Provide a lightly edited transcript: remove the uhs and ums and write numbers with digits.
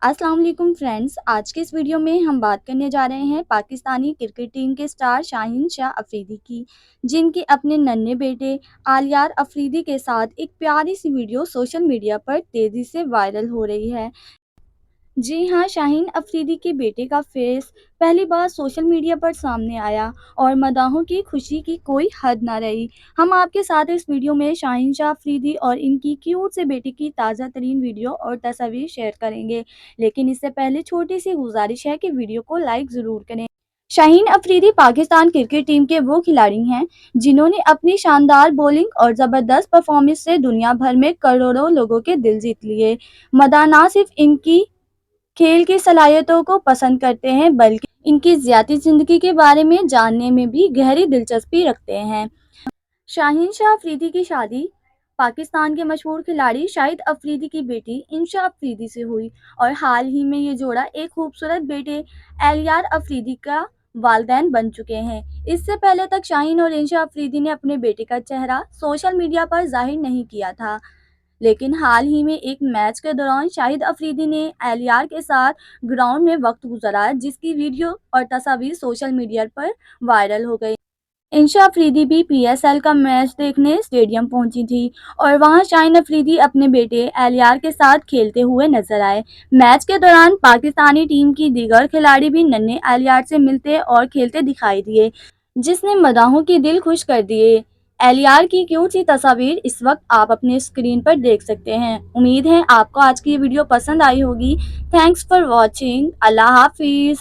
अस्सलाम वालेकुम फ्रेंड्स। आज के इस वीडियो में हम बात करने जा रहे हैं पाकिस्तानी क्रिकेट टीम के स्टार शाहीन शाह अफरीदी की, जिनके अपने नन्हे बेटे आलियार अफरीदी के साथ एक प्यारी सी वीडियो सोशल मीडिया पर तेज़ी से वायरल हो रही है। जी हाँ, शाहीन अफरीदी के बेटे का फेस पहली बार सोशल मीडिया पर सामने आया और मदाहों की खुशी की कोई हद ना रही। हम आपके साथ इस वीडियो में शाहीन शाह अफरीदी और इनकी क्यूट से बेटे की ताज़ा तरीन वीडियो और तस्वीर शेयर करेंगे, लेकिन इससे पहले छोटी सी गुजारिश है कि वीडियो को लाइक ज़रूर करें। शाहीन अफरीदी पाकिस्तान क्रिकेट टीम के वो खिलाड़ी हैं जिन्होंने अपनी शानदार बॉलिंग और ज़बरदस्त परफॉर्मेंस से दुनिया भर में करोड़ों लोगों के दिल जीत लिए। मदाह ना सिर्फ इनकी खेल की सलाहियतों को पसंद करते हैं बल्कि इनकी ज़ाती ज़िंदगी के बारे में जानने में भी गहरी दिलचस्पी रखते हैं। शाहीन शाह अफरीदी की शादी पाकिस्तान के मशहूर खिलाड़ी शाहिद अफरीदी की बेटी इंशा अफरीदी से हुई और हाल ही में ये जोड़ा एक खूबसूरत बेटे एलियार अफरीदी का वालिदैन बन चुके हैं। इससे पहले तक शाहीन और इंशा अफरीदी ने अपने बेटे का चेहरा सोशल मीडिया पर जाहिर नहीं किया था, लेकिन हाल ही में एक मैच के दौरान शाहिद अफरीदी ने एलियार के साथ ग्राउंड में वक्त गुजारा, जिसकी वीडियो और तस्वीर सोशल मीडिया पर वायरल हो गई। इंशा अफरीदी भी पीएसएल का मैच देखने स्टेडियम पहुंची थी और वहां शाहीन अफरीदी अपने बेटे एलियार के साथ खेलते हुए नजर आए। मैच के दौरान पाकिस्तानी टीम की दीगर खिलाड़ी भी नन्हे एलियार से मिलते और खेलते दिखाई दिए, जिसने मदाहों की दिल खुश कर दिए। एलियार की क्यूट सी तस्वीर इस वक्त आप अपने स्क्रीन पर देख सकते हैं। उम्मीद है आपको आज की ये वीडियो पसंद आई होगी। Thanks for watching. अल्लाह हाफिज़।